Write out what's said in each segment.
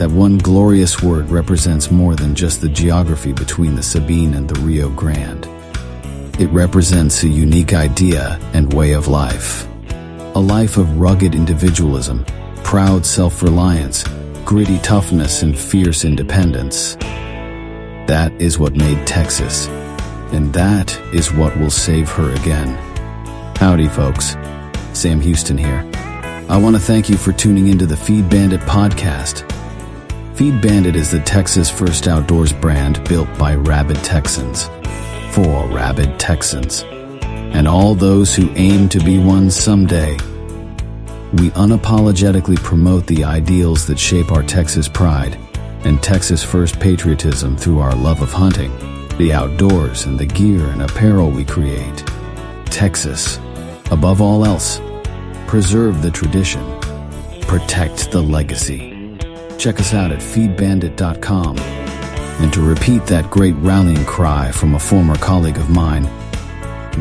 That one glorious word represents more than just the geography between the Sabine and the Rio Grande. It represents a unique idea and way of life. A life of rugged individualism, proud self-reliance, gritty toughness, and fierce independence. That is what made Texas, and that is what will save her again. Howdy, folks. Sam Houston here. I want to thank you for tuning into the Feed Bandit podcast. Feed Bandit is the Texas first outdoors brand built by rabid Texans, for rabid Texans, and all those who aim to be one someday. We unapologetically promote the ideals that shape our Texas pride and Texas first patriotism through our love of hunting, the outdoors, and the gear and apparel we create. Texas, above all else, preserve the tradition, protect the legacy. Check us out at feedbandit.com. And to repeat that great rallying cry from a former colleague of mine,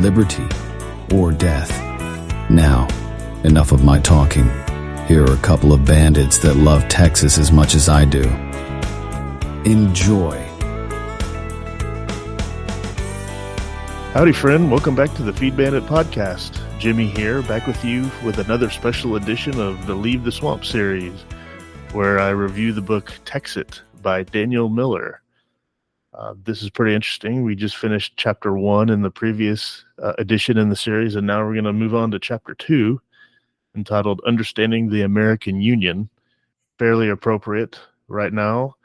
liberty or death. Now, enough of my talking. Here are a couple of bandits that love Texas as much as I do. Enjoy. Howdy, friend. Welcome back to the Feed Bandit podcast. Jimmy here, back with you with another special edition of the Leave the Swamp series, where I review the book TEXIT by Daniel Miller. This is pretty interesting. We just finished chapter 1 in the previous edition in the series, and now we're going to move on to chapter 2, entitled Understanding the American Union. Fairly appropriate right now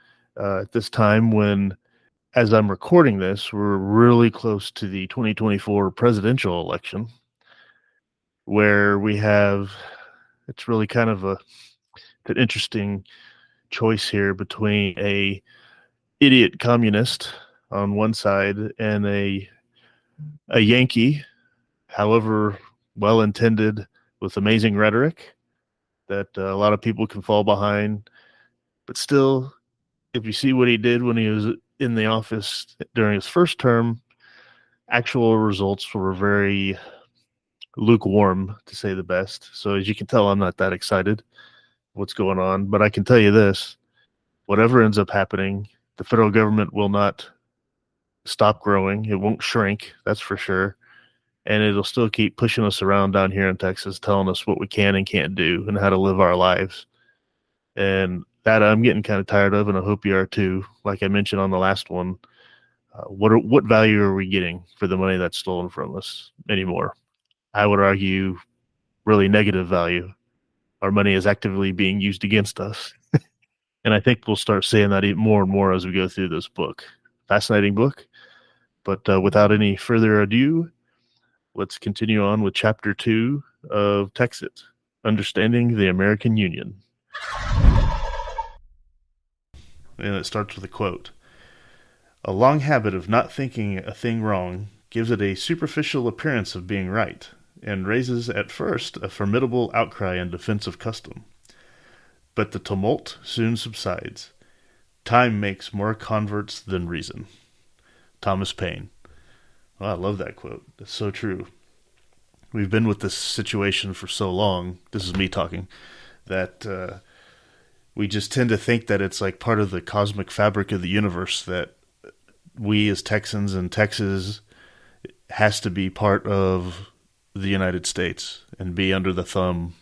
at this time when, as I'm recording this, we're really close to the 2024 presidential election, where we have, it's really kind of an interesting choice here between a idiot communist on one side and a Yankee, however well-intended, with amazing rhetoric that a lot of people can fall behind. But still, if you see what he did when he was in the office during his first term, actual results were very lukewarm, to say the best. So as you can tell, I'm not that excited what's going on. But I can tell you this, whatever ends up happening, the federal government will not stop growing. It won't shrink, that's for sure. And it'll still keep pushing us around down here in Texas, telling us what we can and can't do and how to live our lives. And that I'm getting kind of tired of, and I hope you are too. Like I mentioned on the last one, what value are we getting for the money that's stolen from us anymore? I would argue really negative value. Our money is actively being used against us. And I think we'll start saying that even more and more as we go through this book. Fascinating book. But without any further ado, let's continue on with Chapter 2 of TEXIT, Understanding the American Union. And it starts with a quote. A long habit of not thinking a thing wrong gives it a superficial appearance of being right, and raises at first a formidable outcry in defense of custom. But the tumult soon subsides. Time makes more converts than reason. Thomas Paine. Well, I love that quote. It's so true. We've been with this situation for so long, this is me talking, that we just tend to think that it's like part of the cosmic fabric of the universe, that we as Texans and Texas has to be part of the United States and be under the thumb,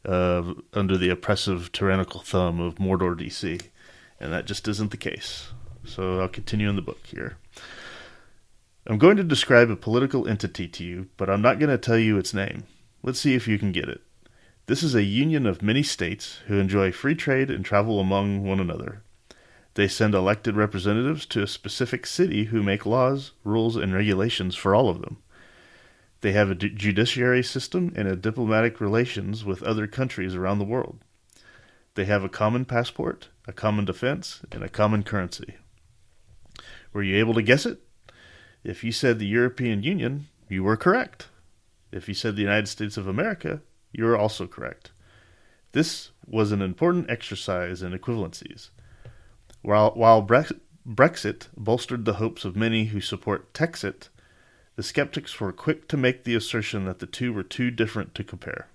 under the oppressive, tyrannical thumb of Mordor, D.C., and that just isn't the case. So I'll continue in the book here. I'm going to describe a political entity to you, but I'm not going to tell you its name. Let's see if you can get it. This is a union of many states who enjoy free trade and travel among one another. They send elected representatives to a specific city who make laws, rules, and regulations for all of them. They have a judiciary system and a diplomatic relations with other countries around the world. They have a common passport, a common defense, and a common currency. Were you able to guess it? If you said the European Union, you were correct. If you said the United States of America, you were also correct. This was an important exercise in equivalencies. While Brexit bolstered the hopes of many who support TEXIT, the skeptics were quick to make the assertion that the two were too different to compare.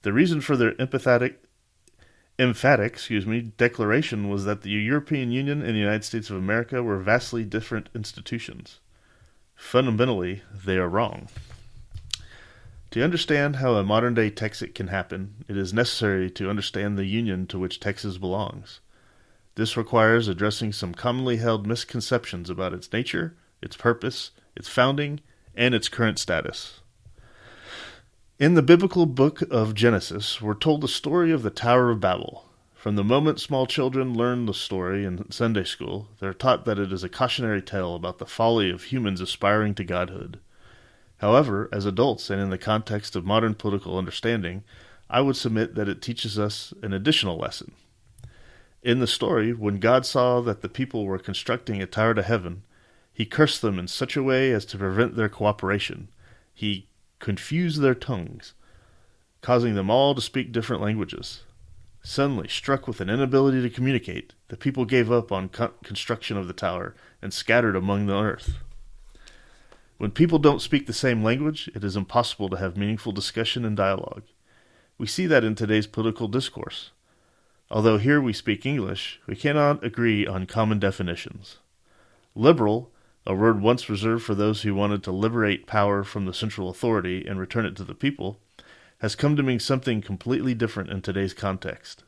The reason for their declaration was that the European Union and the United States of America were vastly different institutions. Fundamentally, they are wrong. To understand how a modern-day TEXIT can happen, it is necessary to understand the union to which Texas belongs. This requires addressing some commonly held misconceptions about its nature, its purpose, its founding, and its current status. In the biblical book of Genesis, we're told the story of the Tower of Babel. From the moment small children learn the story in Sunday school, they're taught that it is a cautionary tale about the folly of humans aspiring to godhood. However, as adults and in the context of modern political understanding, I would submit that it teaches us an additional lesson. In the story, when God saw that the people were constructing a tower to heaven, he cursed them in such a way as to prevent their cooperation. He confused their tongues, causing them all to speak different languages. Suddenly, struck with an inability to communicate, the people gave up on construction of the tower and scattered among the earth. When people don't speak the same language, it is impossible to have meaningful discussion and dialogue. We see that in today's political discourse. Although here we speak English, we cannot agree on common definitions. Liberal, a word once reserved for those who wanted to liberate power from the central authority and return it to the people, has come to mean something completely different in today's context.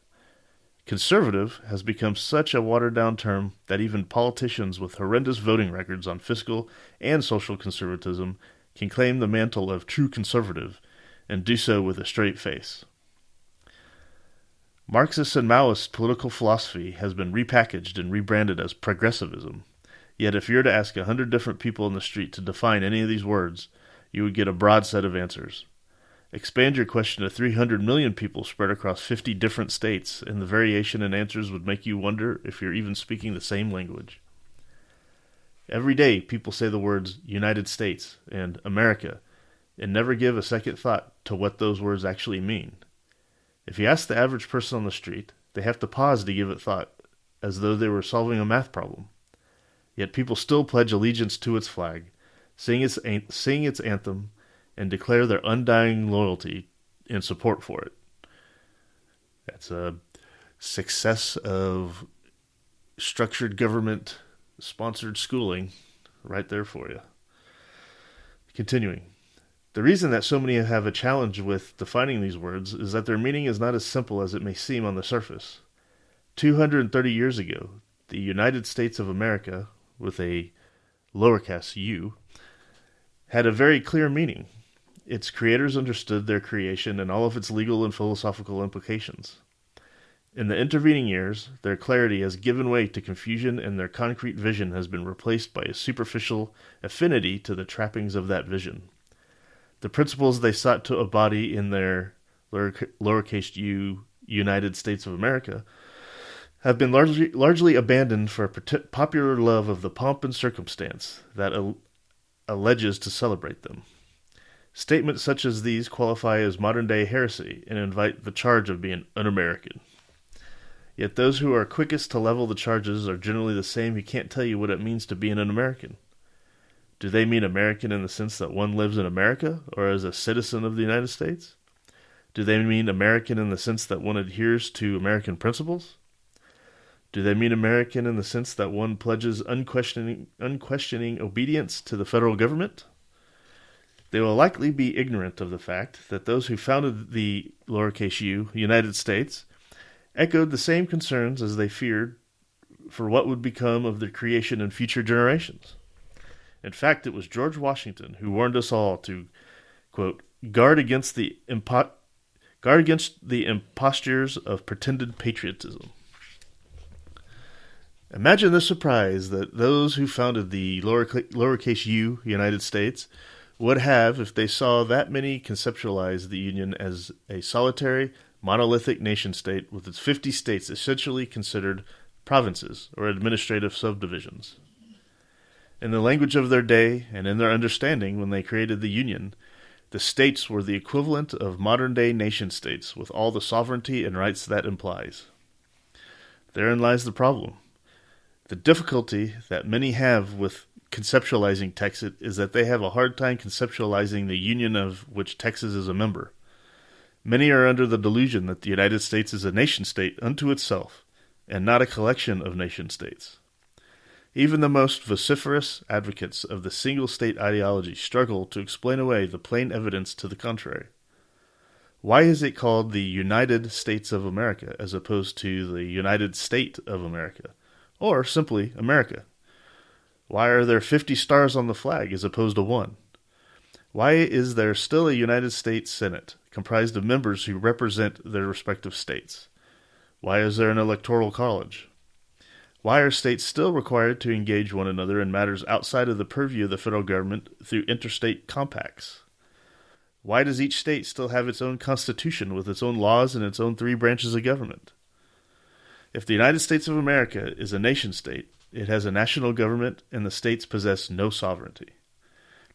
Conservative has become such a watered-down term that even politicians with horrendous voting records on fiscal and social conservatism can claim the mantle of true conservative and do so with a straight face. Marxist and Maoist political philosophy has been repackaged and rebranded as progressivism. Yet if you were to ask 100 different people in the street to define any of these words, you would get a broad set of answers. Expand your question to 300 million people spread across 50 different states, and the variation in answers would make you wonder if you're even speaking the same language. Every day, people say the words United States and America, and never give a second thought to what those words actually mean. If you ask the average person on the street, they have to pause to give it thought, as though they were solving a math problem. Yet people still pledge allegiance to its flag, sing its anthem, and declare their undying loyalty and support for it. That's a success of structured government-sponsored schooling right there for you. Continuing. The reason that so many have a challenge with defining these words is that their meaning is not as simple as it may seem on the surface. 230 years ago, the United States of America, with a lowercase u, had a very clear meaning. Its creators understood their creation and all of its legal and philosophical implications. In the intervening years, their clarity has given way to confusion, and their concrete vision has been replaced by a superficial affinity to the trappings of that vision. The principles they sought to embody in their lowercase u United States of America have been largely abandoned for a popular love of the pomp and circumstance that alleges to celebrate them. Statements such as these qualify as modern-day heresy and invite the charge of being un-American. Yet those who are quickest to level the charges are generally the same who can't tell you what it means to be an American. Do they mean American in the sense that one lives in America, or as a citizen of the United States? Do they mean American in the sense that one adheres to American principles? Do they mean American in the sense that one pledges unquestioning obedience to the federal government? They will likely be ignorant of the fact that those who founded the lowercase u United States echoed the same concerns as they feared for what would become of their creation in future generations. In fact, it was George Washington who warned us all to, quote, guard against the impostures of pretended patriotism. Imagine the surprise that those who founded the lowercase u United States would have if they saw that many conceptualize the Union as a solitary, monolithic nation-state with its 50 states essentially considered provinces or administrative subdivisions. In the language of their day and in their understanding when they created the Union, the states were the equivalent of modern-day nation-states with all the sovereignty and rights that implies. Therein lies the problem. The difficulty that many have with conceptualizing TEXIT is that they have a hard time conceptualizing the union of which Texas is a member. Many are under the delusion that the United States is a nation-state unto itself, and not a collection of nation-states. Even the most vociferous advocates of the single-state ideology struggle to explain away the plain evidence to the contrary. Why is it called the United States of America as opposed to the United State of America, or simply America? Why are there 50 stars on the flag as opposed to 1? Why is there still a United States Senate comprised of members who represent their respective states? Why is there an electoral college? Why are states still required to engage one another in matters outside of the purview of the federal government through interstate compacts? Why does each state still have its own constitution with its own laws and its own 3 branches of government? If the United States of America is a nation-state, it has a national government and the states possess no sovereignty.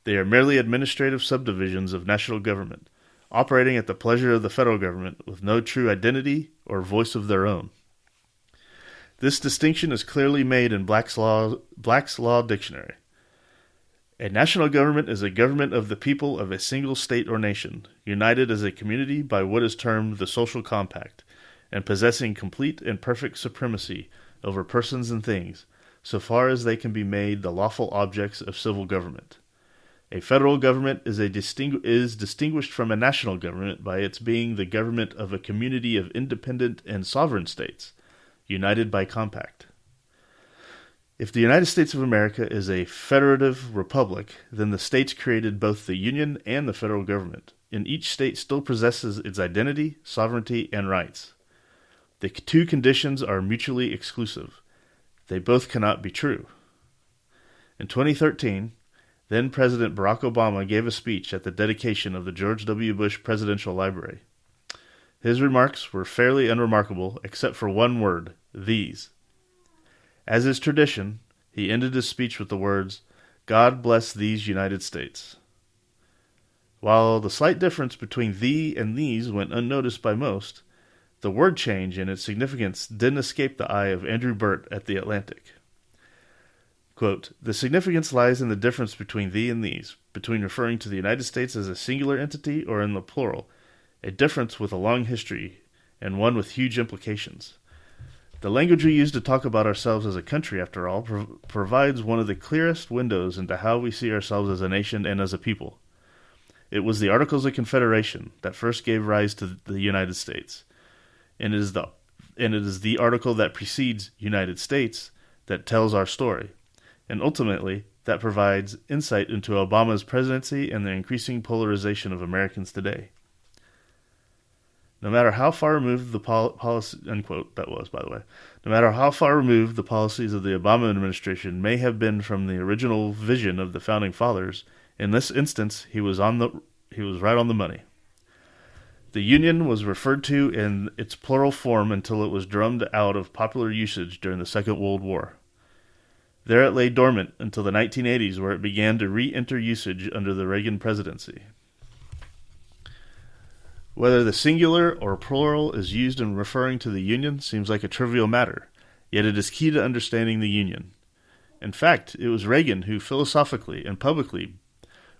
They are merely administrative subdivisions of national government, operating at the pleasure of the federal government with no true identity or voice of their own. This distinction is clearly made in Black's Law Dictionary. A national government is a government of the people of a single state or nation, united as a community by what is termed the social compact, and possessing complete and perfect supremacy over persons and things, so far as they can be made the lawful objects of civil government. A federal government is distinguished from a national government by its being the government of a community of independent and sovereign states, united by compact. If the United States of America is a federative republic, then the states created both the Union and the federal government, and each state still possesses its identity, sovereignty, and rights. The 2 conditions are mutually exclusive. They both cannot be true. In 2013, then-President Barack Obama gave a speech at the dedication of the George W. Bush Presidential Library. His remarks were fairly unremarkable, except for one word, these. As is tradition, he ended his speech with the words, "God bless these United States." While the slight difference between "thee" and "these" went unnoticed by most, the word change and its significance didn't escape the eye of Andrew Burt at The Atlantic. Quote, "The significance lies in the difference between thee and these, between referring to the United States as a singular entity or in the plural, a difference with a long history and one with huge implications. The language we use to talk about ourselves as a country, after all, provides one of the clearest windows into how we see ourselves as a nation and as a people. It was the Articles of Confederation that first gave rise to the United States, and it is the article that precedes United States that tells our story. And ultimately, that provides insight into Obama's presidency and the increasing polarization of Americans today. No matter how far removed the policy, unquote, that was, by the way, no matter how far removed the policies of the Obama administration may have been from the original vision of the Founding Fathers, in this instance, he was right on the money. The Union was referred to in its plural form until it was drummed out of popular usage during the Second World War. There it lay dormant until the 1980s, where it began to re-enter usage under the Reagan presidency. Whether the singular or plural is used in referring to the Union seems like a trivial matter, yet it is key to understanding the Union. In fact, it was Reagan who philosophically and publicly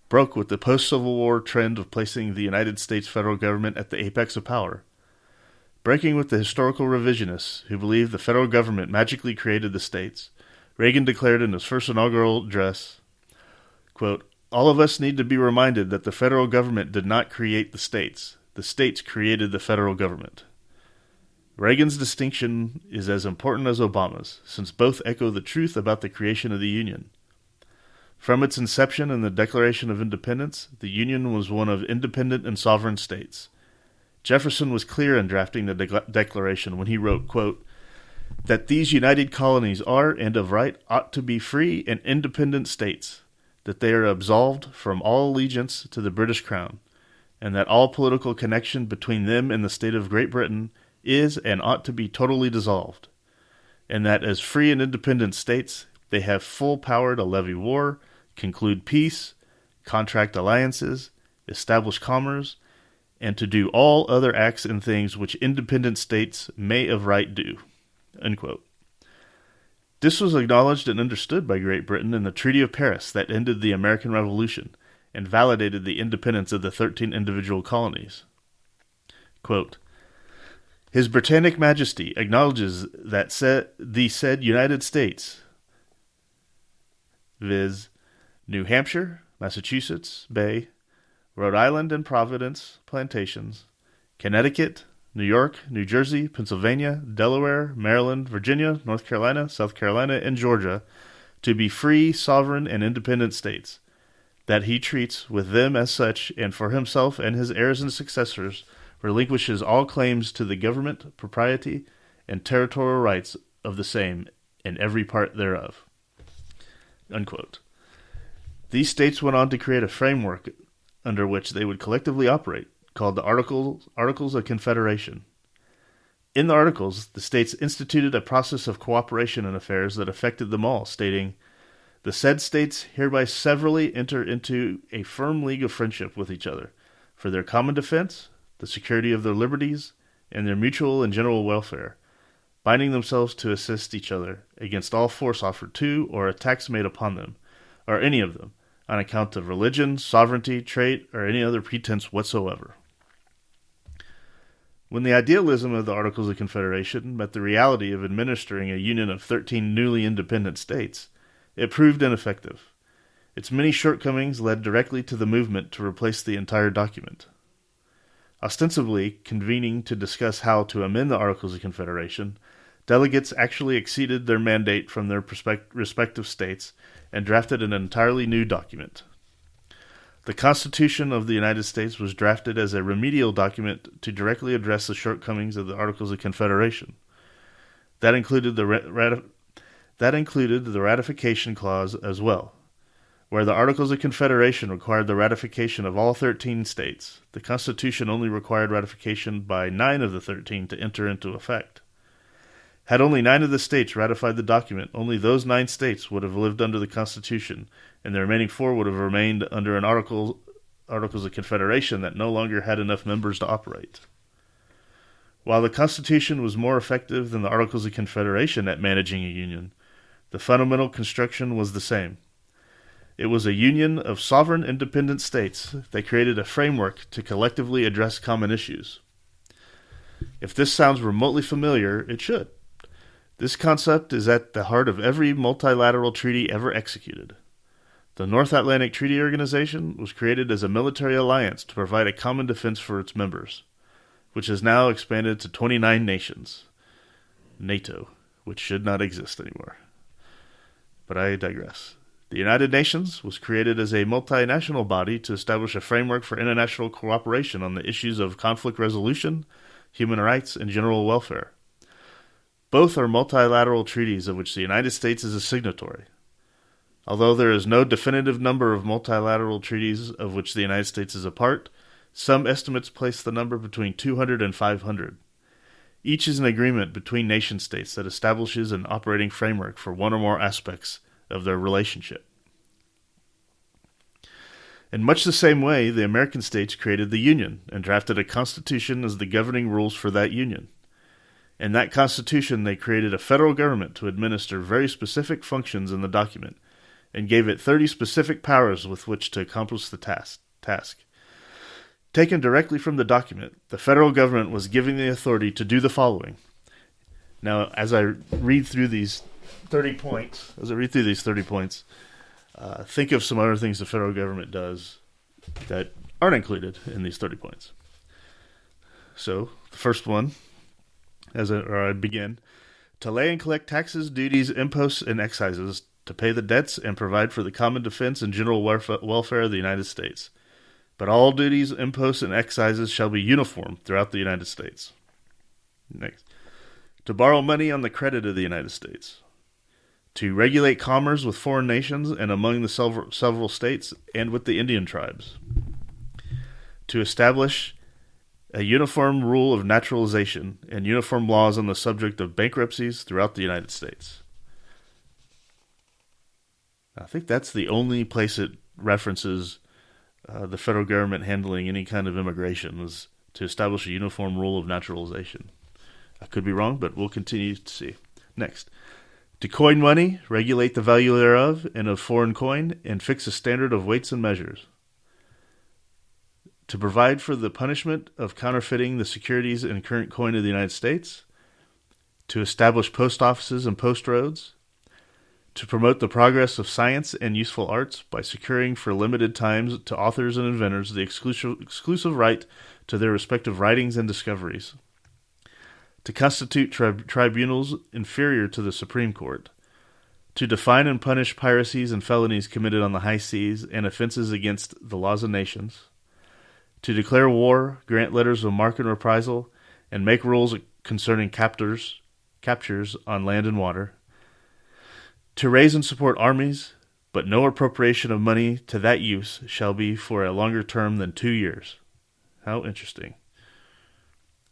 broke with the post-Civil War trend of placing the United States federal government at the apex of power. Breaking with the historical revisionists who believed the federal government magically created the states, Reagan declared in his first inaugural address, quote, "All of us need to be reminded that the federal government did not create the states. The states created the federal government." Reagan's distinction is as important as Obama's, since both echo the truth about the creation of the Union. From its inception in the Declaration of Independence, the Union was one of independent and sovereign states. Jefferson was clear in drafting the Declaration when he wrote, quote, "that these united colonies are, and of right, ought to be free and independent states, that they are absolved from all allegiance to the British Crown, and that all political connection between them and the state of Great Britain is and ought to be totally dissolved, and that as free and independent states they have full power to levy war, conclude peace, contract alliances, establish commerce, and to do all other acts and things which independent states may of right do." Unquote. This was acknowledged and understood by Great Britain in the Treaty of Paris that ended the American Revolution and validated the independence of the 13 individual colonies. Quote, His Britannic Majesty acknowledges that the said United States, viz., New Hampshire, Massachusetts Bay, Rhode Island and Providence Plantations, Connecticut, New York, New Jersey, Pennsylvania, Delaware, Maryland, Virginia, North Carolina, South Carolina, and Georgia to be free, sovereign, and independent states, that he treats with them as such, and for himself and his heirs and successors relinquishes all claims to the government, propriety, and territorial rights of the same in every part thereof. Unquote. These states went on to create a framework under which they would collectively operate, called the Articles of Confederation. In the Articles, the states instituted a process of cooperation in affairs that affected them all, stating, The said states hereby severally enter into a firm league of friendship with each other, for their common defense, the security of their liberties, and their mutual and general welfare, binding themselves to assist each other against all force offered to or attacks made upon them, or any of them, on account of religion, sovereignty, trade, or any other pretense whatsoever. When the idealism of the Articles of Confederation met the reality of administering a union of 13 newly independent states, it proved ineffective. Its many shortcomings led directly to the movement to replace the entire document. Ostensibly convening to discuss how to amend the Articles of Confederation, delegates actually exceeded their mandate from their respective states and drafted an entirely new document. The Constitution of the United States was drafted as a remedial document to directly address the shortcomings of the Articles of Confederation. That included the ratification clause as well. Where the Articles of Confederation required the ratification of all 13 states, the Constitution only required ratification by 9 of the 13 to enter into effect. Had only 9 of the states ratified the document, only those 9 states would have lived under the Constitution, and the remaining 4 would have remained under an Articles of Confederation that no longer had enough members to operate. While the Constitution was more effective than the Articles of Confederation at managing a union, the fundamental construction was the same. It was a union of sovereign independent states that created a framework to collectively address common issues. If this sounds remotely familiar, it should. This concept is at the heart of every multilateral treaty ever executed. The North Atlantic Treaty Organization was created as a military alliance to provide a common defense for its members, which has now expanded to 29 nations. NATO, which should not exist anymore. But I digress. The United Nations was created as a multinational body to establish a framework for international cooperation on the issues of conflict resolution, human rights, and general welfare. Both are multilateral treaties of which the United States is a signatory. Although there is no definitive number of multilateral treaties of which the United States is a part, some estimates place the number between 200 and 500. Each is an agreement between nation-states that establishes an operating framework for one or more aspects of their relationship. In much the same way, the American states created the Union and drafted a constitution as the governing rules for that Union. In that constitution, they created a federal government to administer very specific functions in the document and gave it 30 specific powers with which to accomplish the task. Taken directly from the document, the federal government was given the authority to do the following. Now, as I read through these 30 points, think of some other things the federal government does that aren't included in these 30 points. So, the first one, I begin, to lay and collect taxes, duties, imposts, and excises, to pay the debts and provide for the common defense and general welfare of the United States. But all duties, imposts, and excises shall be uniform throughout the United States. Next, to borrow money on the credit of the United States. To regulate commerce with foreign nations and among the several states and with the Indian tribes. To establish a uniform rule of naturalization and uniform laws on the subject of bankruptcies throughout the United States. I think that's the only place it references the federal government handling any kind of immigration, was to establish a uniform rule of naturalization. I could be wrong, but we'll continue to see. Next, to coin money, regulate the value thereof and of foreign coin, and fix a standard of weights and measures. to provide for the punishment of counterfeiting the securities and current coin of the United States, to establish post offices and post roads, to promote the progress of science and useful arts by securing for limited times to authors and inventors the exclusive right to their respective writings and discoveries, to constitute tribunals inferior to the Supreme Court, to define and punish piracies and felonies committed on the high seas and offenses against the laws of nations, to declare war, grant letters of marque and reprisal, and make rules concerning captures on land and water, to raise and support armies, but no appropriation of money to that use shall be for a longer term than 2 years. How interesting.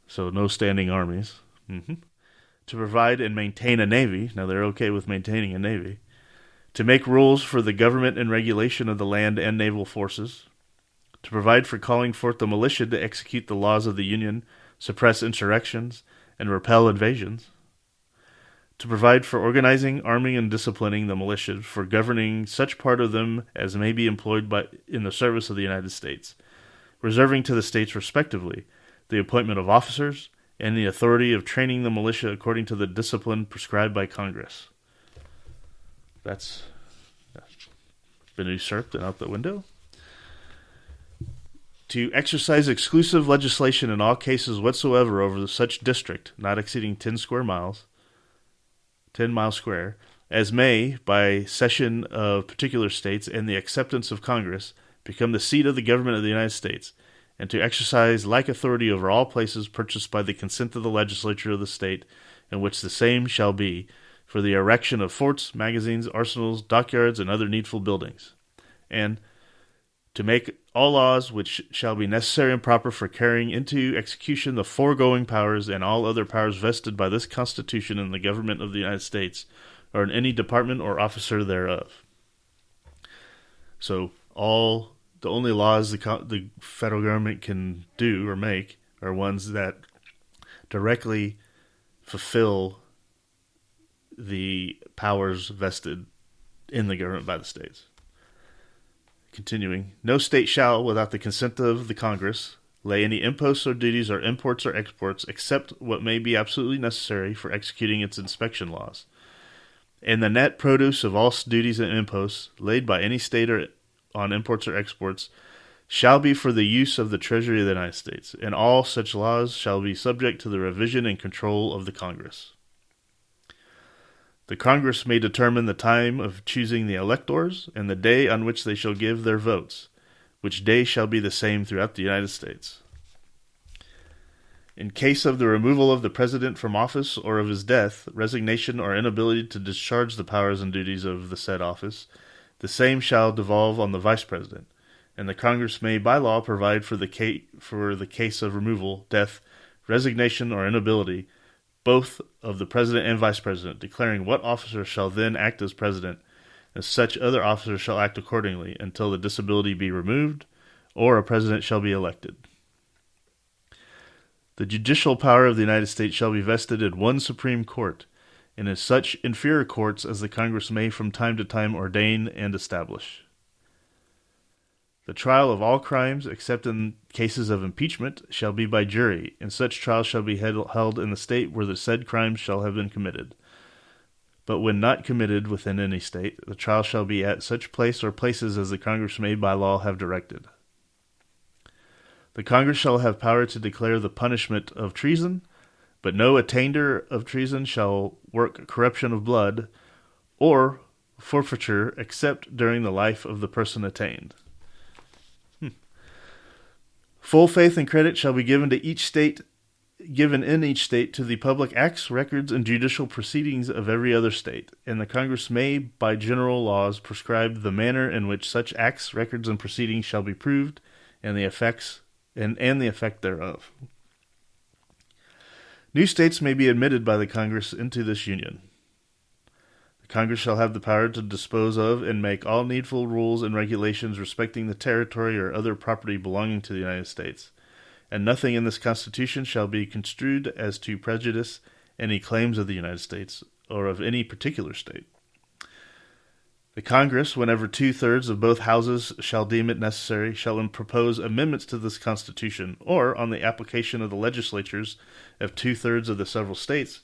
So no standing armies. To provide and maintain a navy. Now they're okay with maintaining a navy. To make rules for the government and regulation of the land and naval forces. To provide for calling forth the militia to execute the laws of the Union, suppress insurrections, and repel invasions. To provide for organizing, arming, and disciplining the militia, for governing such part of them as may be employed in the service of the United States, reserving to the states respectively the appointment of officers and the authority of training the militia according to the discipline prescribed by Congress. That's been usurped and out the window. To exercise exclusive legislation in all cases whatsoever over such district, not exceeding 10 miles square, as may, by cession of particular states and the acceptance of Congress, become the seat of the government of the United States, and to exercise like authority over all places purchased by the consent of the legislature of the state, in which the same shall be, for the erection of forts, magazines, arsenals, dockyards, and other needful buildings, and to make all laws which shall be necessary and proper for carrying into execution the foregoing powers and all other powers vested by this Constitution in the government of the United States, or in any department or officer thereof. So the only laws the federal government can do or make are ones that directly fulfill the powers vested in the government by the states. Continuing, no state shall, without the consent of the Congress, lay any imposts or duties or imports or exports except what may be absolutely necessary for executing its inspection laws. And the net produce of all duties and imposts laid by any state on imports or exports shall be for the use of the Treasury of the United States, and all such laws shall be subject to the revision and control of the Congress. The Congress may determine the time of choosing the electors and the day on which they shall give their votes, which day shall be the same throughout the United States. In case of the removal of the President from office or of his death, resignation or inability to discharge the powers and duties of the said office, the same shall devolve on the Vice President, and the Congress may by law provide for the case of removal, death, resignation, or inability, both of the President and Vice President, declaring what officer shall then act as President, and such other officers shall act accordingly until the disability be removed, or a President shall be elected. The judicial power of the United States shall be vested in one Supreme Court, and in such inferior courts as the Congress may from time to time ordain and establish. The trial of all crimes, except in cases of impeachment, shall be by jury, and such trial shall be held in the state where the said crimes shall have been committed. But when not committed within any state, the trial shall be at such place or places as the Congress may by law have directed. The Congress shall have power to declare the punishment of treason, but no attainder of treason shall work corruption of blood, or forfeiture except during the life of the person attainted. Full faith and credit shall be given in each state to the public acts, records, and judicial proceedings of every other state, and the Congress may, by general laws, prescribe the manner in which such acts, records, and proceedings shall be proved, and the effect thereof. New states may be admitted by the Congress into this Union. Congress shall have the power to dispose of and make all needful rules and regulations respecting the territory or other property belonging to the United States, and nothing in this Constitution shall be construed as to prejudice any claims of the United States or of any particular state. The Congress, whenever 2/3 of both houses shall deem it necessary, shall propose amendments to this Constitution, or, on the application of the legislatures of 2/3 of the several states,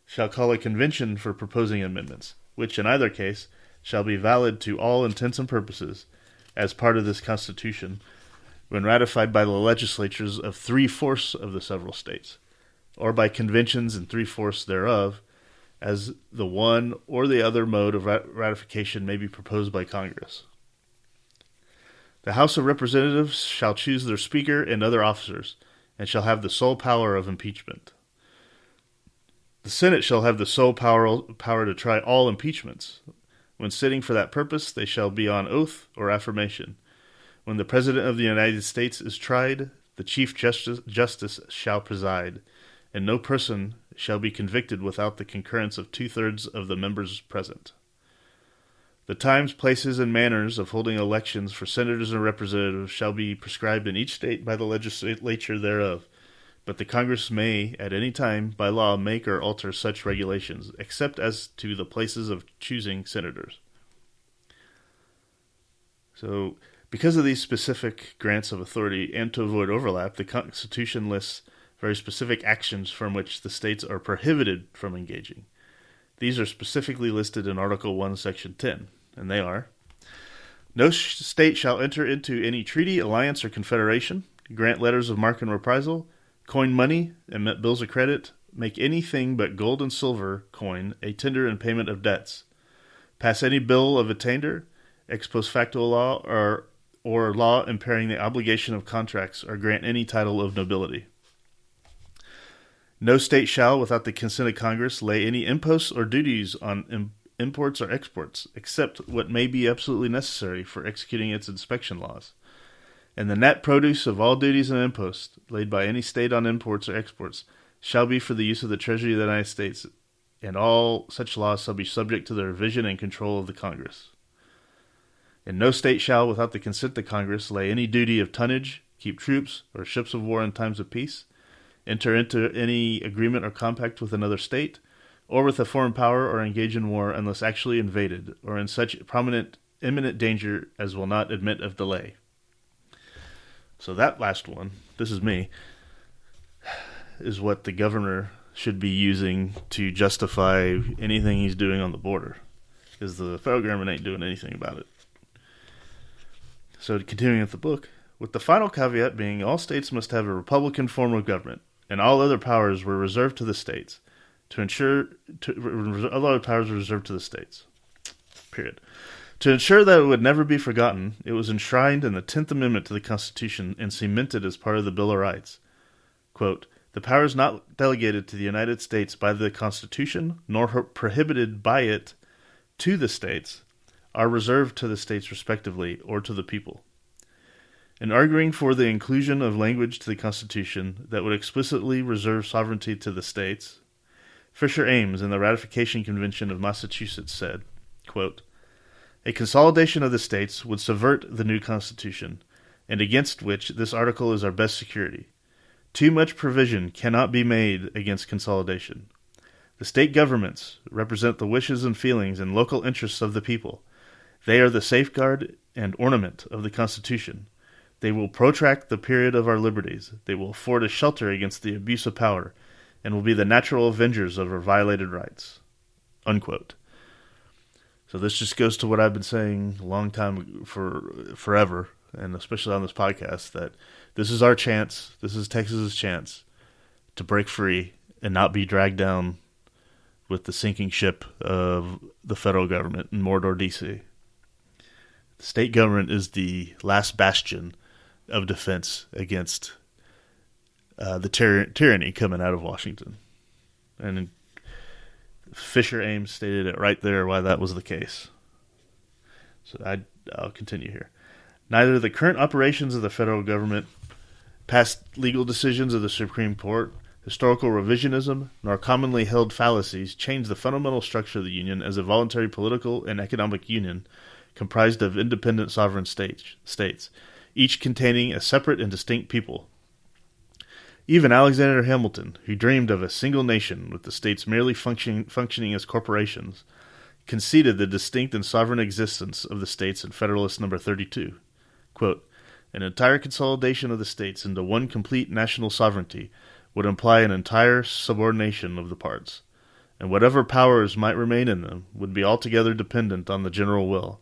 shall call a convention for proposing amendments, which, in either case, shall be valid to all intents and purposes, as part of this Constitution, when ratified by the legislatures of 3/4 of the several states, or by conventions in 3/4 thereof, as the one or the other mode of ratification may be proposed by Congress. The House of Representatives shall choose their Speaker and other officers, and shall have the sole power of impeachment. The Senate shall have the sole power to try all impeachments. When sitting for that purpose, they shall be on oath or affirmation. When the President of the United States is tried, the Chief Justice shall preside, and no person shall be convicted without the concurrence of 2/3 of the members present. The times, places, and manners of holding elections for senators and representatives shall be prescribed in each state by the legislature thereof, but the Congress may, at any time, by law, make or alter such regulations, except as to the places of choosing senators. So, because of these specific grants of authority and to avoid overlap, the Constitution lists very specific actions from which the states are prohibited from engaging. These are specifically listed in Article 1, Section 10, and they are: no state shall enter into any treaty, alliance, or confederation, grant letters of marque and reprisal, coin money, emit bills of credit, make anything but gold and silver coin a tender in payment of debts, pass any bill of attainder, ex post facto law, or law impairing the obligation of contracts, or grant any title of nobility. No state shall, without the consent of Congress, lay any imposts or duties on imports or exports, except what may be absolutely necessary for executing its inspection laws. And the net produce of all duties and imposts laid by any state on imports or exports shall be for the use of the Treasury of the United States, and all such laws shall be subject to the revision and control of the Congress. And no state shall, without the consent of Congress, lay any duty of tonnage, keep troops or ships of war in times of peace, enter into any agreement or compact with another state, or with a foreign power, or engage in war unless actually invaded, or in such imminent danger as will not admit of delay. So that last one, this is me, is what the governor should be using to justify anything he's doing on the border, because the federal government ain't doing anything about it. So continuing with the book, with the final caveat being all states must have a republican form of government, and all other powers were reserved to the states. All other powers were reserved to the states. Period. To ensure that it would never be forgotten, it was enshrined in the 10th Amendment to the Constitution and cemented as part of the Bill of Rights. Quote, the powers not delegated to the United States by the Constitution, nor prohibited by it to the states, are reserved to the states respectively, or to the people. In arguing for the inclusion of language to the Constitution that would explicitly reserve sovereignty to the states, Fisher Ames in the Ratification Convention of Massachusetts said, quote, a consolidation of the states would subvert the new Constitution, and against which this article is our best security. Too much provision cannot be made against consolidation. The state governments represent the wishes and feelings and local interests of the people. They are the safeguard and ornament of the Constitution. They will protract the period of our liberties. They will afford a shelter against the abuse of power, and will be the natural avengers of our violated rights. Unquote. So this just goes to what I've been saying a long time, forever, and especially on this podcast, that this is our chance, this is Texas's chance to break free and not be dragged down with the sinking ship of the federal government in Mordor, D.C. The state government is the last bastion of defense against the tyranny coming out of Washington. And Fisher Ames stated it right there why that was the case. So I'll continue here. Neither the current operations of the federal government, past legal decisions of the Supreme Court, historical revisionism, nor commonly held fallacies change the fundamental structure of the Union as a voluntary political and economic union comprised of independent sovereign states, each containing a separate and distinct people. Even Alexander Hamilton, who dreamed of a single nation with the states merely functioning as corporations, conceded the distinct and sovereign existence of the states in Federalist Number 32. Quote, an entire consolidation of the states into one complete national sovereignty would imply an entire subordination of the parts, and whatever powers might remain in them would be altogether dependent on the general will.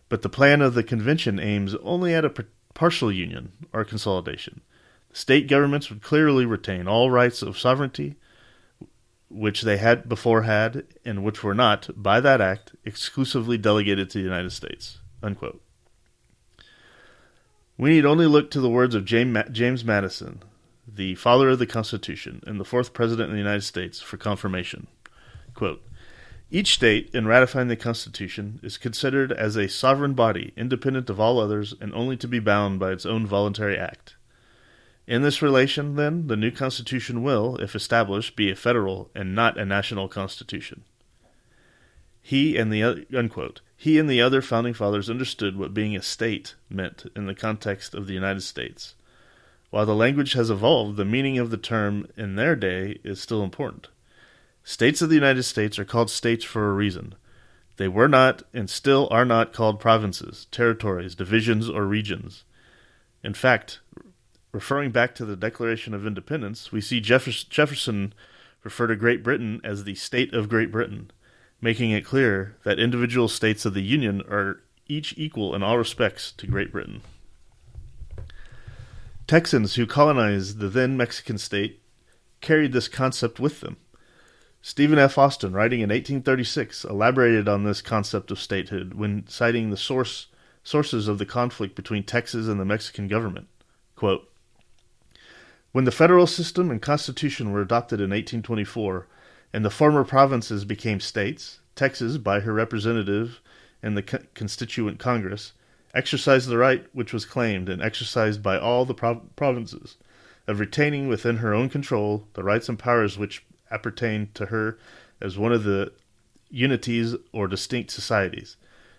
But the plan of the convention aims only at a partial union or consolidation. The state governments would clearly retain all rights of sovereignty, which they had before had, and which were not, by that act, exclusively delegated to the United States. Unquote. We need only look to the words of James Madison, the father of the Constitution and the fourth President of the United States, for confirmation. Quote, each state, in ratifying the Constitution, is considered as a sovereign body, independent of all others, and only to be bound by its own voluntary act. In this relation, then, the new Constitution will, if established, be a federal and not a national Constitution. He and the other Founding Fathers understood what being a state meant in the context of the United States. While the language has evolved, the meaning of the term in their day is still important. States of the United States are called states for a reason. They were not and still are not called provinces, territories, divisions, or regions. In fact, referring back to the Declaration of Independence, we see Jefferson refer to Great Britain as the state of Great Britain, making it clear that individual states of the Union are each equal in all respects to Great Britain. Texans who colonized the then Mexican state carried this concept with them. Stephen F. Austin, writing in 1836, elaborated on this concept of statehood when citing the sources of the conflict between Texas and the Mexican government. Quote, when the federal system and constitution were adopted in 1824, and the former provinces became states, Texas, by her representative in the Constituent Congress, exercised the right which was claimed and exercised by all the provinces of retaining within her own control the rights and powers which appertained to her as one of the unities or distinct societies,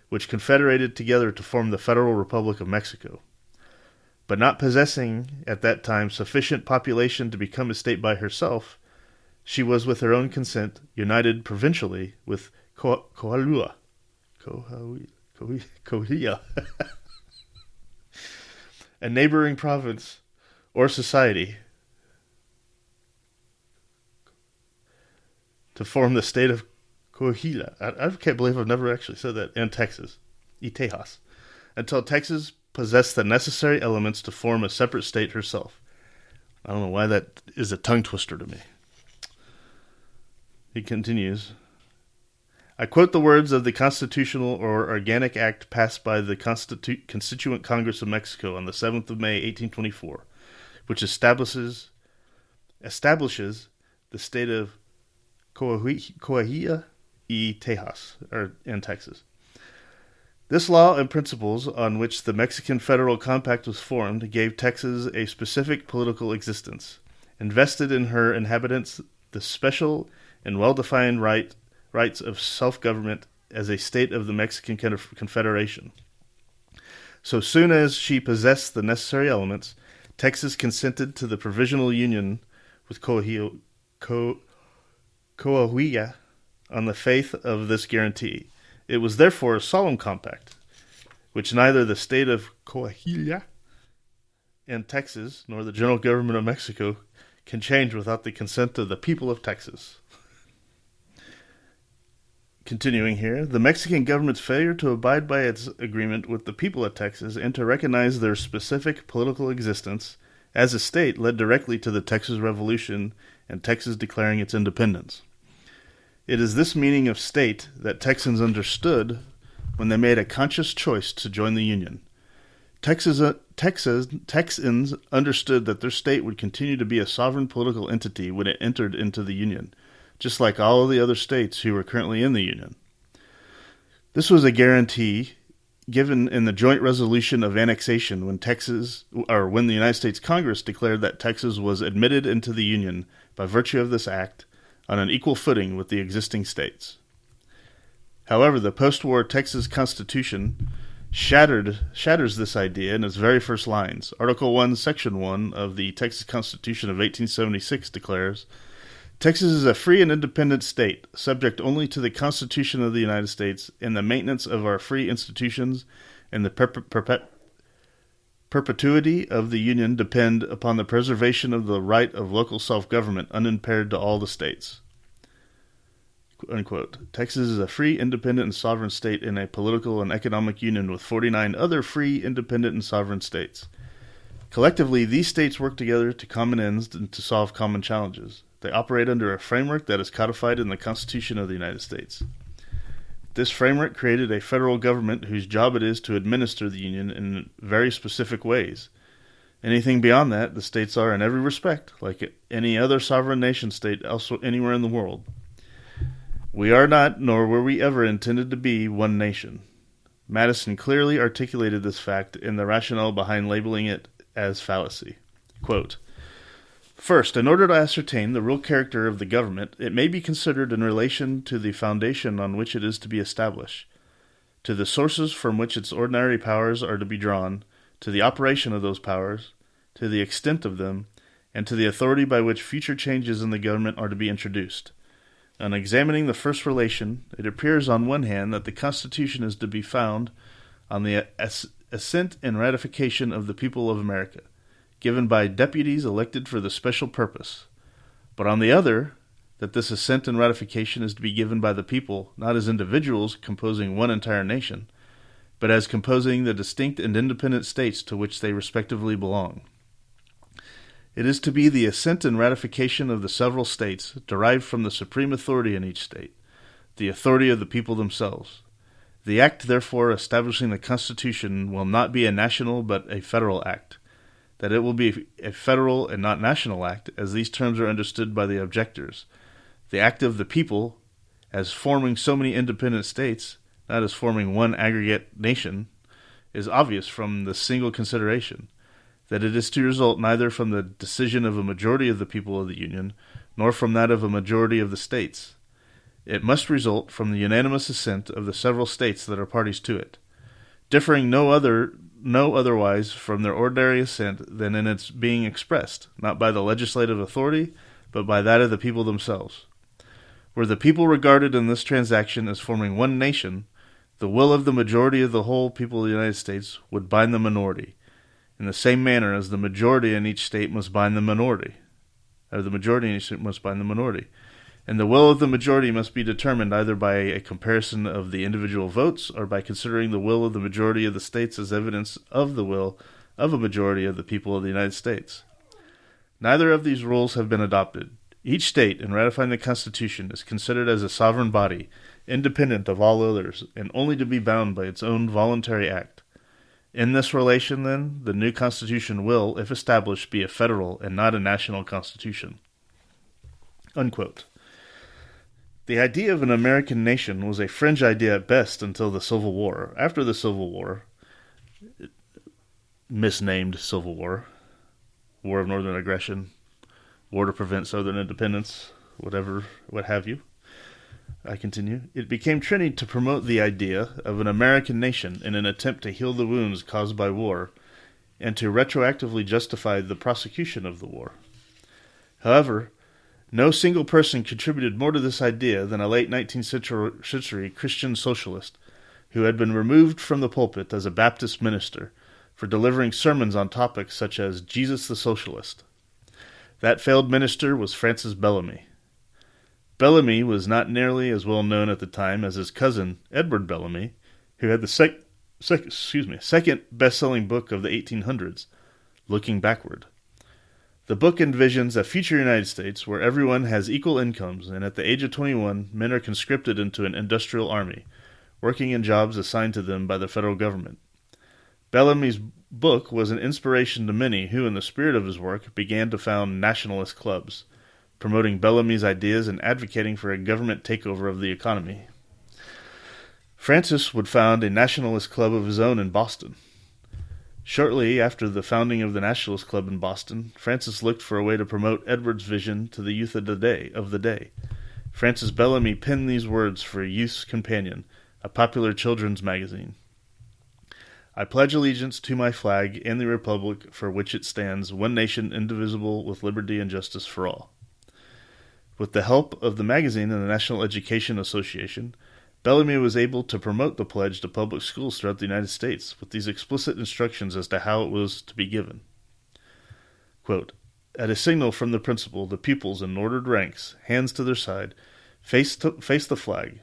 which confederated together to form the Federal Republic of Mexico. But not possessing at that time sufficient population to become a state by herself, she was with her own consent united provincially with Coahuila, a neighboring province or society, to form the state of Coahuila. I can't believe I've never actually said that. And Texas, Tejas, until Texas possessed the necessary elements to form a separate state herself. I don't know why that is a tongue twister to me. He continues, I quote the words of the constitutional or organic act passed by the Constituent Congress of Mexico on the 7th of May, 1824, which establishes the state of Coahuila y Tejas, in Texas. This law and principles on which the Mexican Federal Compact was formed gave Texas a specific political existence, invested in her inhabitants the special and well-defined rights of self-government as a state of the Mexican Confederation. So soon as she possessed the necessary elements, Texas consented to the provisional union with Coahuila on the faith of this guarantee. It was therefore a solemn compact, which neither the state of Coahuila and Texas nor the general government of Mexico can change without the consent of the people of Texas. Continuing here, the Mexican government's failure to abide by its agreement with the people of Texas and to recognize their specific political existence as a state led directly to the Texas Revolution and Texas declaring its independence. It is this meaning of state that Texans understood when they made a conscious choice to join the Union. Texans understood that their state would continue to be a sovereign political entity when it entered into the Union, just like all of the other states who were currently in the Union. This was a guarantee given in the joint resolution of annexation when the United States Congress declared that Texas was admitted into the Union by virtue of this act on an equal footing with the existing states. However, the post-war Texas Constitution shatters this idea in its very first lines. Article 1, Section 1 of the Texas Constitution of 1876 declares, Texas is a free and independent state, subject only to the Constitution of the United States, and the maintenance of our free institutions and the perpetuity of the Union depend upon the preservation of the right of local self-government unimpaired to all the states. Unquote. Texas is a free, independent, and sovereign state in a political and economic union with 49 other free, independent, and sovereign states. Collectively, these states work together to common ends and to solve common challenges. They operate under a framework that is codified in the Constitution of the United States. This framework created a federal government whose job it is to administer the Union in very specific ways. Anything beyond that, the states are in every respect like any other sovereign nation state anywhere in the world. We are not, nor were we ever intended to be, one nation. Madison clearly articulated this fact in the rationale behind labeling it as fallacy. Quote, first, in order to ascertain the real character of the government, it may be considered in relation to the foundation on which it is to be established, to the sources from which its ordinary powers are to be drawn, to the operation of those powers, to the extent of them, and to the authority by which future changes in the government are to be introduced. On examining the first relation, it appears on one hand that the Constitution is to be found on the assent and ratification of the people of America, given by deputies elected for the special purpose, but on the other, that this assent and ratification is to be given by the people, not as individuals composing one entire nation, but as composing the distinct and independent states to which they respectively belong. It is to be the assent and ratification of the several states, derived from the supreme authority in each state, the authority of the people themselves. The act, therefore, establishing the Constitution will not be a national but a federal act. That it will be a federal and not national act, as these terms are understood by the objectors. The act of the people, as forming so many independent states, not as forming one aggregate nation, is obvious from the single consideration, that it is to result neither from the decision of a majority of the people of the Union, nor from that of a majority of the states. It must result from the unanimous assent of the several states that are parties to it, differing no otherwise from their ordinary assent than in its being expressed, not by the legislative authority, but by that of the people themselves. Were the people regarded in this transaction as forming one nation, the will of the majority of the whole people of the United States would bind the minority, in the same manner as the majority in each state must bind the minority, or the majority in each state must bind the minority. And the will of the majority must be determined either by a comparison of the individual votes or by considering the will of the majority of the states as evidence of the will of a majority of the people of the United States. Neither of these rules have been adopted. Each state, in ratifying the Constitution, is considered as a sovereign body, independent of all others, and only to be bound by its own voluntary act. In this relation, then, the new Constitution will, if established, be a federal and not a national Constitution. Unquote. The idea of an American nation was a fringe idea at best until the Civil War. After the Civil War, misnamed Civil War, War of Northern Aggression, War to Prevent Southern Independence, whatever, what have you. I continue. It became trendy to promote the idea of an American nation in an attempt to heal the wounds caused by war and to retroactively justify the prosecution of the war. However, no single person contributed more to this idea than a late 19th century Christian socialist who had been removed from the pulpit as a Baptist minister for delivering sermons on topics such as Jesus the Socialist. That failed minister was Francis Bellamy. Bellamy was not nearly as well known at the time as his cousin, Edward Bellamy, who had the second best-selling book of the 1800s, Looking Backward. The book envisions a future United States where everyone has equal incomes, and at the age of 21, men are conscripted into an industrial army, working in jobs assigned to them by the federal government. Bellamy's book was an inspiration to many who, in the spirit of his work, began to found nationalist clubs, promoting Bellamy's ideas and advocating for a government takeover of the economy. Francis would found a nationalist club of his own in Boston. Shortly after the founding of the Nationalist Club in Boston, Francis looked for a way to promote Edward's vision to the youth of the day. Francis Bellamy penned these words for Youth's Companion, a popular children's magazine. I pledge allegiance to my flag and the republic for which it stands, one nation indivisible with liberty and justice for all. With the help of the magazine and the National Education Association, Bellamy was able to promote the pledge to public schools throughout the United States with these explicit instructions as to how it was to be given. Quote, "At a signal from the principal, the pupils in ordered ranks, hands to their side, face the flag.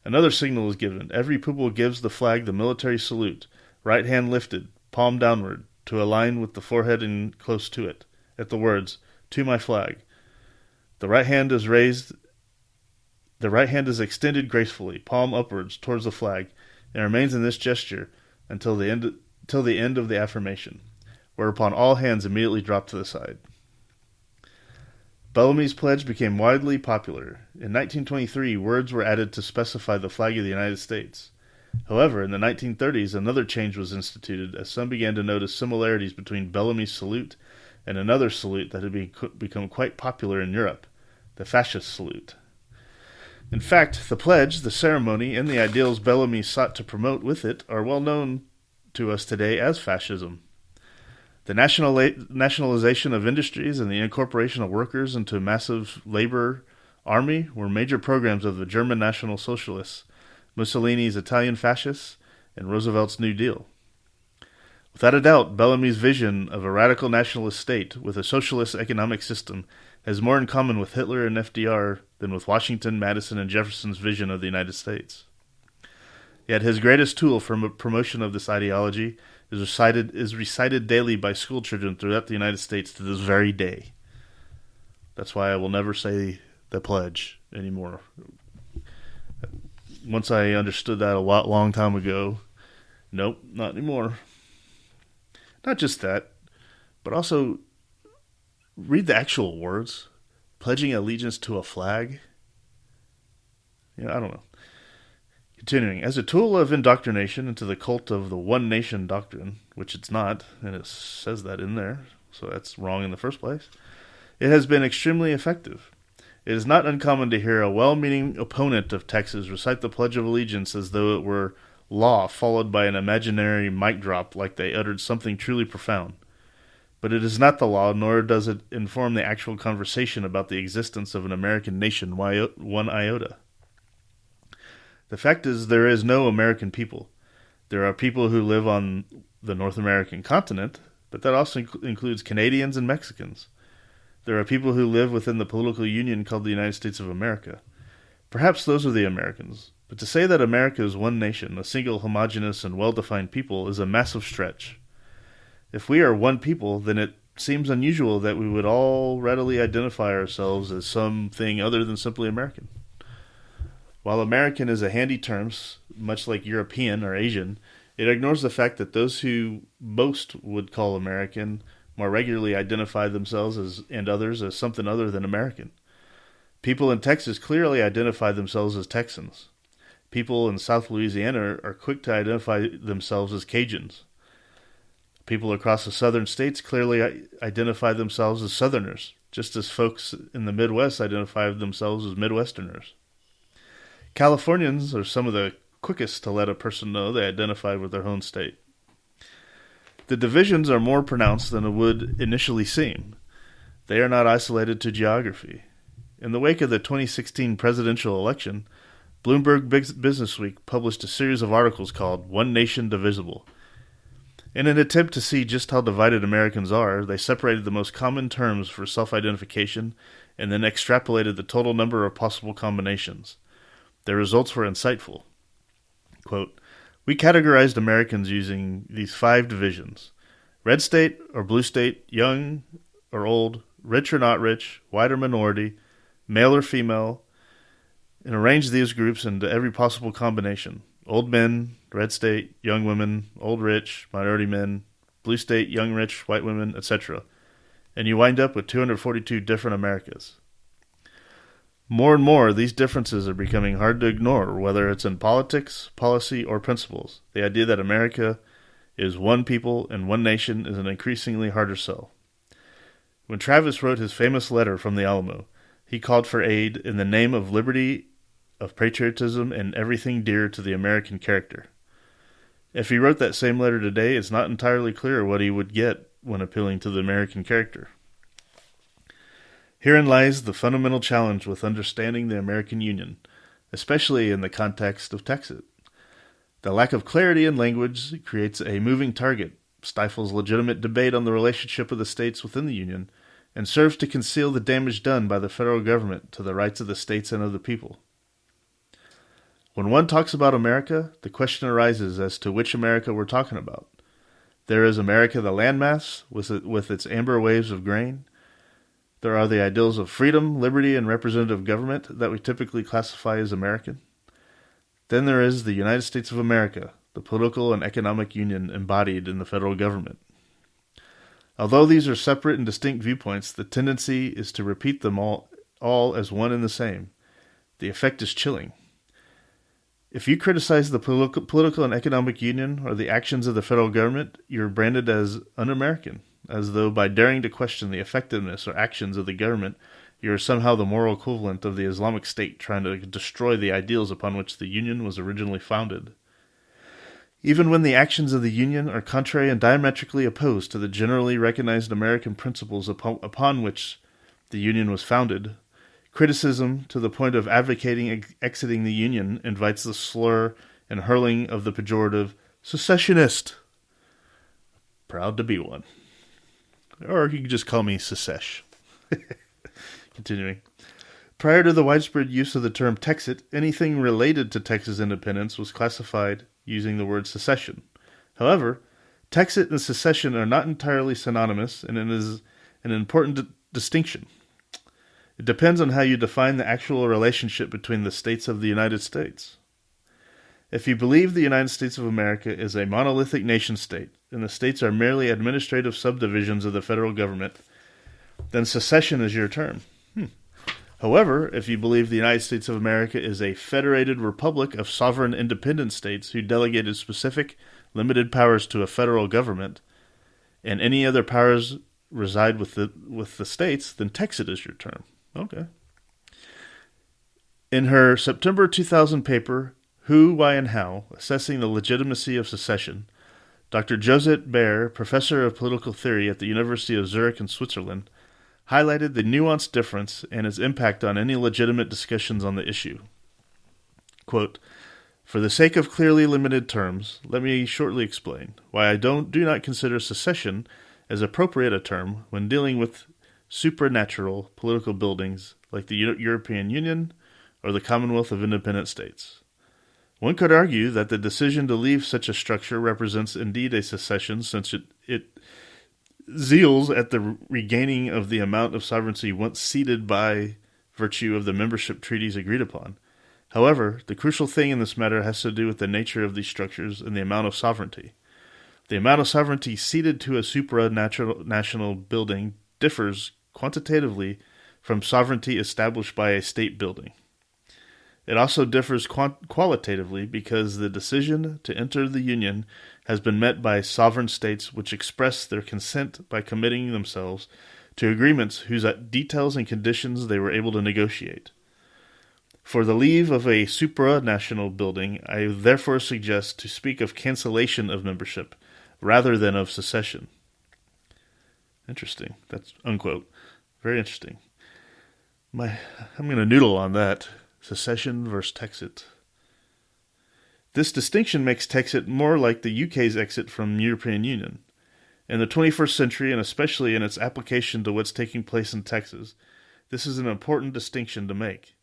Another signal is given. Every pupil gives the flag the military salute, right hand lifted, palm downward, to a line with the forehead and close to it, at the words, 'To my flag.' The right hand is raised. The right hand is extended gracefully, palm upwards towards the flag, and remains in this gesture until the end of the affirmation, whereupon all hands immediately drop to the side." Bellamy's pledge became widely popular. In 1923, words were added to specify the flag of the United States. However, in the 1930s, another change was instituted as some began to notice similarities between Bellamy's salute and another salute that had become quite popular in Europe, the fascist salute. In fact, the pledge, the ceremony, and the ideals Bellamy sought to promote with it are well known to us today as fascism. The nationalization of industries and the incorporation of workers into a massive labor army were major programs of the German National Socialists, Mussolini's Italian fascists, and Roosevelt's New Deal. Without a doubt, Bellamy's vision of a radical nationalist state with a socialist economic system has more in common with Hitler and FDR than with Washington, Madison, and Jefferson's vision of the United States. Yet his greatest tool for promotion of this ideology is recited daily by school children throughout the United States to this very day. That's why I will never say the pledge anymore. Once I understood that a long time ago, nope, not anymore. Not just that, but also read the actual words. Pledging allegiance to a flag. I don't know. Continuing, as a tool of indoctrination into the cult of the one nation doctrine, which it's not, and it says that in there, so that's wrong in the first place, it has been extremely effective. It is not uncommon to hear a well-meaning opponent of Texas recite the Pledge of Allegiance as though it were law followed by an imaginary mic drop like they uttered something truly profound. But it is not the law, nor does it inform the actual conversation about the existence of an American nation one iota. The fact is, there is no American people. There are people who live on the North American continent, but that also includes Canadians and Mexicans. There are people who live within the political union called the United States of America. Perhaps those are the Americans, but to say that America is one nation, a single homogeneous and well-defined people, is a massive stretch. If we are one people, then it seems unusual that we would all readily identify ourselves as something other than simply American. While American is a handy term, much like European or Asian, it ignores the fact that those who most would call American more regularly identify themselves and others as something other than American. People in Texas clearly identify themselves as Texans. People in South Louisiana are quick to identify themselves as Cajuns. People across the southern states clearly identify themselves as Southerners, just as folks in the Midwest identify themselves as Midwesterners. Californians are some of the quickest to let a person know they identify with their own state. The divisions are more pronounced than it would initially seem. They are not isolated to geography. In the wake of the 2016 presidential election, Bloomberg Businessweek published a series of articles called One Nation Divisible. In an attempt to see just how divided Americans are, they separated the most common terms for self-identification and then extrapolated the total number of possible combinations. Their results were insightful. Quote, "We categorized Americans using these 5 divisions: red state or blue state, young or old, rich or not rich, white or minority, male or female, and arranged these groups into every possible combination: old men, red state, young women, old rich, minority men, blue state, young rich, white women, etc. And you wind up with 242 different Americas. More and more, these differences are becoming hard to ignore, whether it's in politics, policy, or principles. The idea that America is one people and one nation is an increasingly harder sell. When Travis wrote his famous letter from the Alamo, he called for aid in the name of liberty, of patriotism, and everything dear to the American character. If he wrote that same letter today, it's not entirely clear what he would get when appealing to the American character. Herein lies the fundamental challenge with understanding the American Union, especially in the context of TEXIT. The lack of clarity in language creates a moving target, stifles legitimate debate on the relationship of the states within the Union, and serves to conceal the damage done by the federal government to the rights of the states and of the people. When one talks about America, the question arises as to which America we're talking about. There is America the landmass, with its amber waves of grain. There are the ideals of freedom, liberty, and representative government that we typically classify as American. Then there is the United States of America, the political and economic union embodied in the federal government. Although these are separate and distinct viewpoints, the tendency is to repeat them all as one and the same. The effect is chilling. If you criticize the political and economic union or the actions of the federal government, you're branded as un-American, as though by daring to question the effectiveness or actions of the government, you're somehow the moral equivalent of the Islamic State trying to destroy the ideals upon which the Union was originally founded. Even when the actions of the Union are contrary and diametrically opposed to the generally recognized American principles upon which the Union was founded, criticism to the point of advocating exiting the Union invites the slur and hurling of the pejorative secessionist. Proud to be one. Or you can just call me Secesh. Continuing. Prior to the widespread use of the term TEXIT, anything related to Texas independence was classified using the word secession. However, TEXIT and secession are not entirely synonymous, and it is an important distinction. It depends on how you define the actual relationship between the states of the United States. If you believe the United States of America is a monolithic nation-state, and the states are merely administrative subdivisions of the federal government, then secession is your term. However, if you believe the United States of America is a federated republic of sovereign independent states who delegated specific, limited powers to a federal government, and any other powers reside with the states, then TEXIT is your term. Okay. In her September 2000 paper, Who, Why, and How, Assessing the Legitimacy of Secession, Dr. Josette Baer, professor of political theory at the University of Zurich in Switzerland, highlighted the nuanced difference and its impact on any legitimate discussions on the issue. Quote, "For the sake of clearly limited terms, let me shortly explain why I do not consider secession as appropriate a term when dealing with supranatural political buildings like the European Union or the Commonwealth of Independent States. One could argue that the decision to leave such a structure represents indeed a secession, since it zeals at the regaining of the amount of sovereignty once ceded by virtue of the membership treaties agreed upon. However, the crucial thing in this matter has to do with the nature of these structures and the amount of sovereignty. The amount of sovereignty ceded to a supranational building differs quantitatively from sovereignty established by a state building. It also differs qualitatively because the decision to enter the Union has been met by sovereign states which express their consent by committing themselves to agreements whose details and conditions they were able to negotiate. For the leave of a supranational building, I therefore suggest to speak of cancellation of membership rather than of secession." Interesting. That's unquote. Very interesting. I'm going to noodle on that. Secession versus TEXIT. This distinction makes TEXIT more like the UK's exit from the European Union. In the 21st century, and especially in its application to what's taking place in Texas, this is an important distinction to make.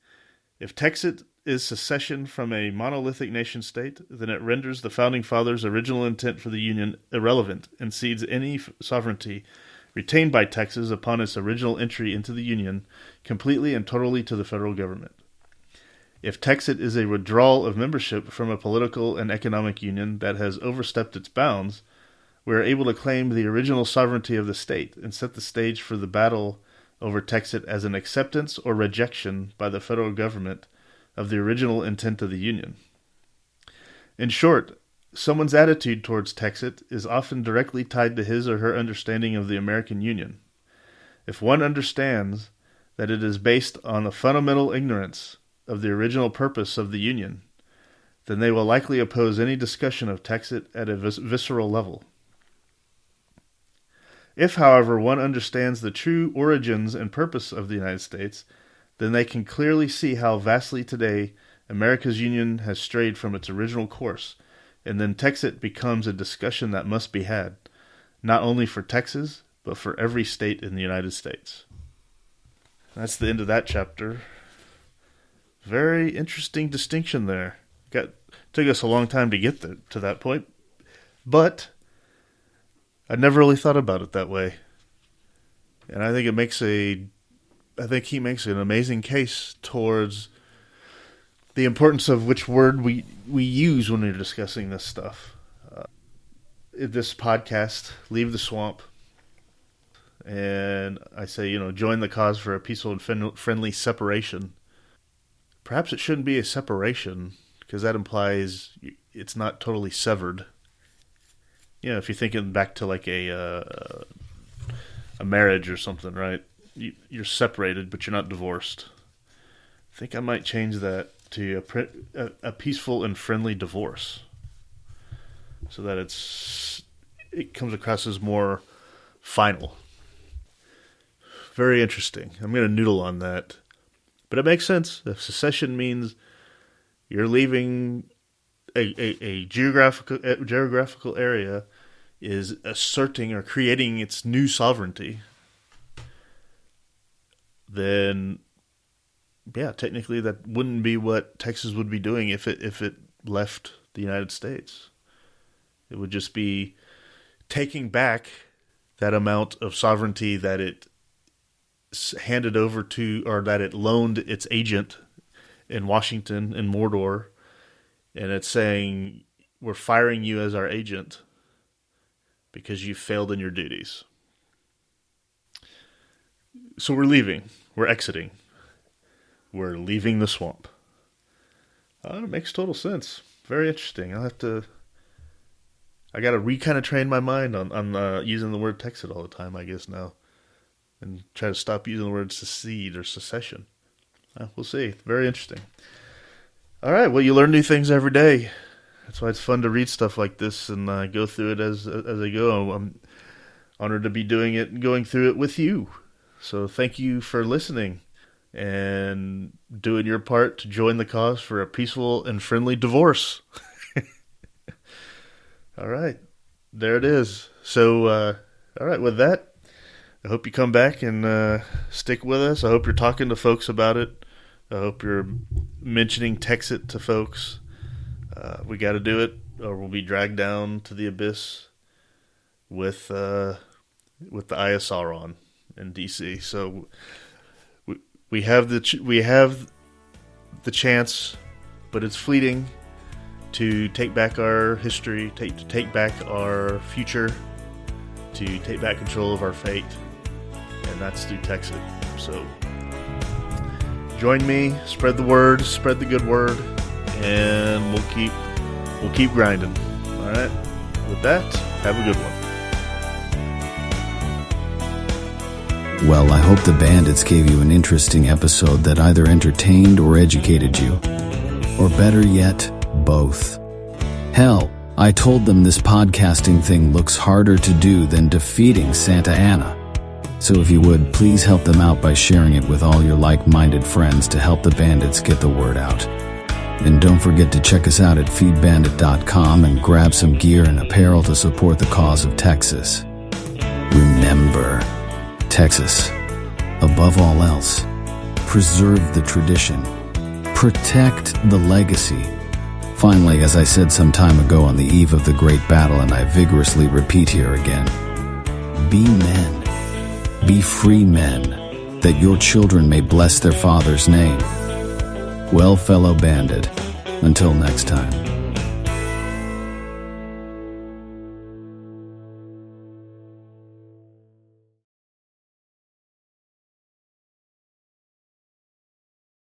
If TEXIT is secession from a monolithic nation-state, then it renders the Founding Fathers' original intent for the Union irrelevant and cedes any sovereignty retained by Texas upon its original entry into the Union completely and totally to the federal government. If TEXIT is a withdrawal of membership from a political and economic union that has overstepped its bounds, we are able to claim the original sovereignty of the state and set the stage for the battle over TEXIT as an acceptance or rejection by the federal government of the original intent of the Union. In short, someone's attitude towards TEXIT is often directly tied to his or her understanding of the American Union. If one understands that it is based on the fundamental ignorance of the original purpose of the Union, then they will likely oppose any discussion of TEXIT at a visceral level. If, however, one understands the true origins and purpose of the United States, then they can clearly see how vastly today America's Union has strayed from its original course, and then TEXIT becomes a discussion that must be had, not only for Texas, but for every state in the United States. That's the end of that chapter. Very interesting distinction there. Took us a long time to get to that point, but I never really thought about it that way. And I think he makes an amazing case towards the importance of which word we use when we're discussing this stuff. This podcast, Leave the Swamp, and I say, join the cause for a peaceful and friendly separation. Perhaps it shouldn't be a separation, because that implies it's not totally severed. If you're thinking back to like a marriage or something, right? You're separated, but you're not divorced. I think I might change that to a peaceful and friendly divorce, so that it comes across as more final. Very interesting. I'm going to noodle on that. But it makes sense. If secession means you're leaving a geographical area is asserting or creating its new sovereignty, then technically that wouldn't be what Texas would be doing if it left the United States. It would just be taking back that amount of sovereignty that it handed over to, or that it loaned its agent in Washington and Mordor, and it's saying, we're firing you as our agent because you failed in your duties. So we're leaving. We're exiting. We're leaving the swamp. It makes total sense. Very interesting. I got to kind of train my mind on using the word TEXIT all the time, I guess, now. And try to stop using the word secede or secession. We'll see. Very interesting. All right. Well, you learn new things every day. That's why it's fun to read stuff like this and go through it as I go. I'm honored to be doing it and going through it with you. So thank you for listening and doing your part to join the cause for a peaceful and friendly divorce. All right. There it is. So, all right. With that, I hope you come back and stick with us. I hope you're talking to folks about it. I hope you're mentioning TEXIT to folks. We got to do it, or we'll be dragged down to the abyss with the ISR on in DC. So we have the chance, but it's fleeting, to take back our history, to take back our future, to take back control of our fate. And that's through TEXIT. So join me, spread the word, spread the good word, and we'll keep grinding. All right. With that, have a good one. Well, I hope the Bandits gave you an interesting episode that either entertained or educated you. Or better yet, both. Hell, I told them this podcasting thing looks harder to do than defeating Santa Anna. So if you would, please help them out by sharing it with all your like-minded friends to help the Bandits get the word out. And don't forget to check us out at feedbandit.com and grab some gear and apparel to support the cause of Texas. Remember, Texas, above all else, preserve the tradition, protect the legacy. Finally, as I said some time ago on the eve of the great battle, and I vigorously repeat here again, be men. Be free men, that your children may bless their father's name. Well, fellow bandit, until next time.